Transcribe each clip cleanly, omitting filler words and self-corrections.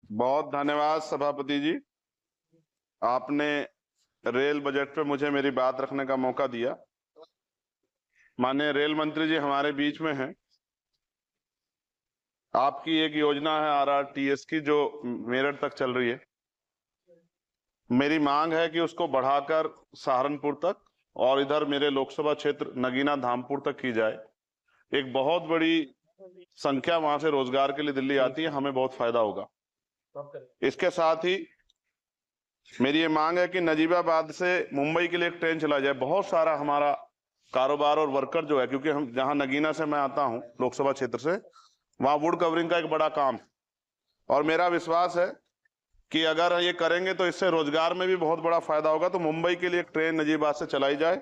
बहुत धन्यवाद सभापति जी। आपने रेल बजट पे मुझे मेरी बात रखने का मौका दिया। माननीय रेल मंत्री जी हमारे बीच में हैं। आपकी एक योजना है RRTS की जो मेरठ तक चल रही है। मेरी मांग है कि उसको बढ़ाकर सहारनपुर तक और इधर मेरे लोकसभा क्षेत्र नगीना धामपुर तक की जाए। एक बहुत बड़ी संख्या वहां से रोजगार के लिए दिल्ली आती है, हमें बहुत फायदा होगा। इसके साथ ही मेरी ये मांग है कि नजीबाबाद से मुंबई के लिए एक ट्रेन चला जाए। बहुत सारा हमारा कारोबार और वर्कर जो है, क्योंकि हम जहां नगीना से मैं आता हूं लोकसभा क्षेत्र से, वहां वुड कवरिंग का एक बड़ा काम, और मेरा विश्वास है कि अगर ये करेंगे तो इससे रोजगार में भी बहुत बड़ा फायदा होगा। तो मुंबई के लिए एक ट्रेन नजीबाबाद से चलाई जाए।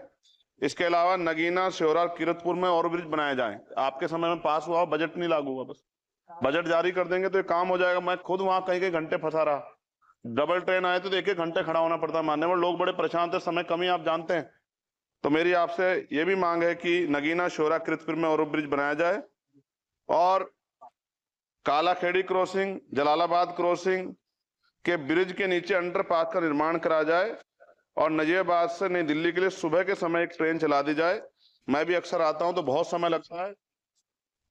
इसके अलावा नगीना, श्योरा, किरतपुर में और ब्रिज बनाए जाए। आपके समय में पास हुआ, बजट नहीं लागू हुआ, बस बजट जारी कर देंगे तो ये काम हो जाएगा। मैं खुद वहां कई कई घंटे फंसा रहा। डबल ट्रेन आए तो एक एक घंटे खड़ा होना पड़ता है। मानने में लोग बड़े परेशान थे, समय कमी आप जानते हैं। तो मेरी आपसे ये भी मांग है कि नगीना, श्योरा, किरतपुर में और ब्रिज बनाया जाए, और कालाखेड़ी क्रॉसिंग, जलालाबाद क्रॉसिंग के ब्रिज के नीचे अंडरपास का निर्माण करा जाए, और नजीबाबाद से नई दिल्ली के लिए सुबह के समय एक ट्रेन चला दी जाए। मैं भी अक्सर आता हूं तो बहुत समय लगता है।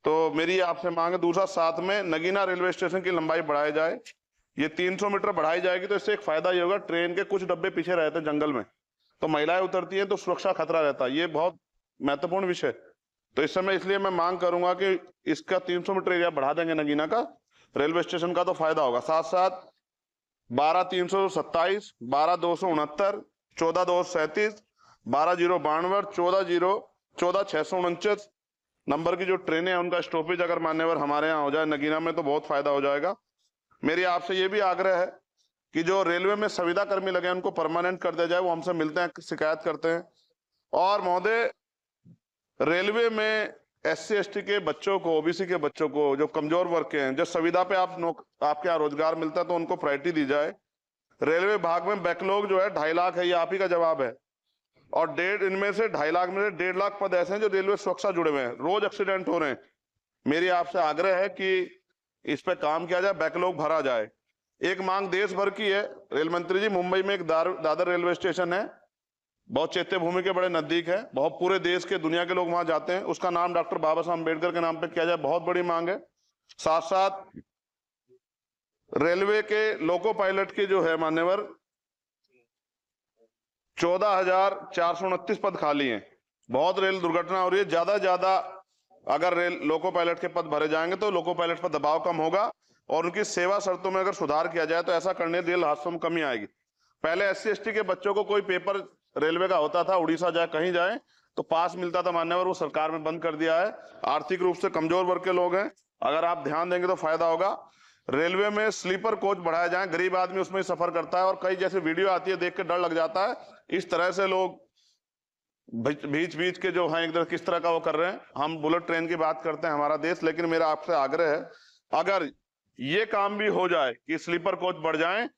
तो मेरी आपसे मांग है। दूसरा, साथ में नगीना रेलवे स्टेशन की लंबाई बढ़ाई जाए। ये 300 मीटर बढ़ाई जाएगी तो इससे एक फायदा ये होगा, ट्रेन के कुछ डब्बे पीछे रहते हैं जंगल में, तो महिलाएं उतरती हैं तो सुरक्षा खतरा रहता है। ये बहुत महत्वपूर्ण विषय। तो इस समय इसलिए मैं मांग करूंगा कि इसका 300 मीटर एरिया बढ़ा देंगे नगीना का, रेलवे स्टेशन का, तो फायदा होगा। साथ साथ 12,327, 12,269, 14,237, 12,092, 14,649 नंबर की जो ट्रेनें हैं उनका स्टॉपेज अगर मान्यवर हमारे यहाँ हो जाए नगीना में तो बहुत फायदा हो जाएगा। मेरी आपसे ये भी आग्रह है कि जो रेलवे में संविदा कर्मी लगे हैं उनको परमानेंट कर दिया जाए। वो हमसे मिलते हैं, शिकायत करते हैं। और महोदय, रेलवे में SC ST के बच्चों को, OBC के बच्चों को, जो कमजोर वर्ग के हैं, जो संविदा पे आपके यहाँ रोजगार मिलता है तो उनको प्रायोरिटी दी जाए। रेलवे विभाग में बैकलॉग जो है 2.5 लाख है, ये आप ही का जवाब है। और इनमें से 2.5 लाख में से 1.5 लाख पद ऐसे हैं जो रेलवे सुरक्षा जुड़े हुए हैं। रोज एक्सीडेंट हो रहे हैं। मेरी आपसे आग्रह है कि इस पे काम किया जाए, बैकलॉग भरा जाए। एक मांग देश भर की है रेल मंत्री जी। मुंबई में एक दादर रेलवे स्टेशन है, बहुत चैत्य भूमि के बड़े नजदीक है, बहुत पूरे देश के, दुनिया के लोग वहां जाते हैं। उसका नाम डॉक्टर बाबा साहब अम्बेडकर के नाम पे किया जाए, बहुत बड़ी मांग है। साथ साथ रेलवे के लोको पायलट के जो है मान्यवर 14,429 पद खाली हैं। बहुत रेल दुर्घटना हो रही है। ज्यादा अगर रेल लोको पायलट के पद भरे जाएंगे तो लोको पायलट पर दबाव कम होगा, और उनकी सेवा शर्तों में अगर सुधार किया जाए तो ऐसा करने रेल हादसों में कमी आएगी। पहले SC ST के बच्चों को कोई पेपर रेलवे का होता था, उड़ीसा जाए कहीं जाए तो पास मिलता था मान्यवर, वो सरकार में बंद कर दिया है। आर्थिक रूप से कमजोर वर्ग के लोग हैं, अगर आप ध्यान देंगे तो फायदा होगा। रेलवे में स्लीपर कोच बढ़ाया जाए, गरीब आदमी उसमें सफर करता है और कई जैसे वीडियो आती है देख के डर लग जाता है। इस तरह से लोग बीच बीच के जो हैं इधर किस तरह का वो कर रहे हैं। हम बुलेट ट्रेन की बात करते हैं हमारा देश, लेकिन मेरा आपसे आग्रह है अगर ये काम भी हो जाए कि स्लीपर कोच बढ़ जाएं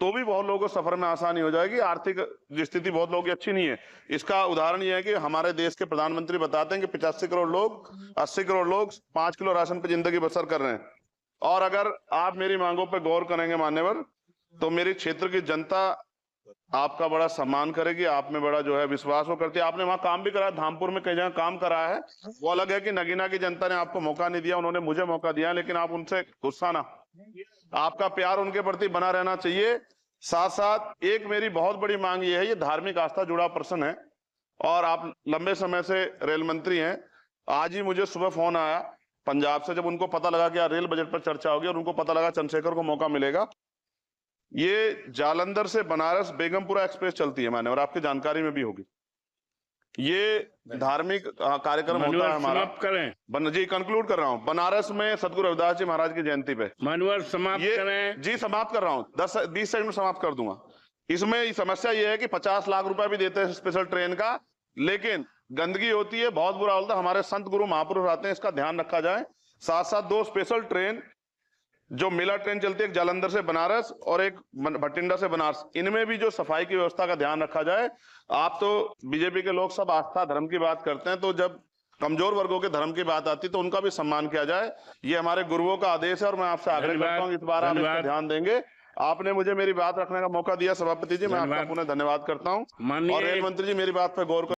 तो भी बहुत लोगों को सफर में आसानी हो जाएगी। आर्थिक स्थिति बहुत लोगों की अच्छी नहीं है। इसका उदाहरण ये है कि हमारे देश के प्रधानमंत्री बताते हैं कि 85 करोड़ लोग, 80 करोड़ लोग 5 किलो राशन पे जिंदगी बसर कर रहे हैं। और अगर आप मेरी मांगों पर गौर करेंगे मान्यवर, तो मेरी क्षेत्र की जनता आपका बड़ा सम्मान करेगी, आप में बड़ा जो है विश्वास वो करती है। आपने वहां काम भी करा, धामपुर में कई जगह काम करा है। वो अलग है कि नगीना की जनता ने आपको मौका नहीं दिया, उन्होंने मुझे मौका दिया, लेकिन आप उनसे गुस्सा ना, आपका प्यार उनके प्रति बना रहना चाहिए। साथ साथ एक मेरी बहुत बड़ी मांग ये है, ये धार्मिक आस्था जुड़ा प्रश्न है, और आप लंबे समय से रेल मंत्री हैं। आज ही मुझे सुबह फोन आया पंजाब से, जब उनको पता लगा कि यार रेल बजट पर चर्चा होगी और उनको पता लगा चंद्रशेखर को मौका मिलेगा। ये जालंधर से बनारस बेगमपुरा एक्सप्रेस चलती है माने, और आपकी जानकारी में भी होगी। ये धार्मिक कार्यक्रम होता है हमारा। करें जी, कंक्लूड कर रहा हूँ। बनारस में सदगुरु रविदास जी महाराज की जयंती पे मानवर समाप्त करें। जी समाप्त कर रहा हूँ, 10-20 सेकंड में समाप्त कर दूंगा। इसमें समस्या ये है कि 50 लाख रुपए भी देते हैं स्पेशल ट्रेन का, लेकिन गंदगी होती है, बहुत बुरा होता है। हमारे संत गुरु महापुरुष आते हैं, इसका ध्यान रखा जाए। साथ साथ 2 स्पेशल ट्रेन जो मेला ट्रेन चलती है, एक जालंधर से बनारस और एक भटिंडा से बनारस, इनमें भी जो सफाई की व्यवस्था का ध्यान रखा जाए। आप तो बीजेपी के लोग सब आस्था धर्म की बात करते हैं, तो जब कमजोर वर्गों के धर्म की बात आती तो उनका भी सम्मान किया जाए। ये हमारे गुरुओं का आदेश है और मैं आपसे आग्रह करता हूँ इस बार आप इस पर ध्यान देंगे। आपने मुझे मेरी बात रखने का मौका दिया सभापति जी, मैं आपका पुनः धन्यवाद करता हूँ। और रेल मंत्री जी मेरी बात पर गौर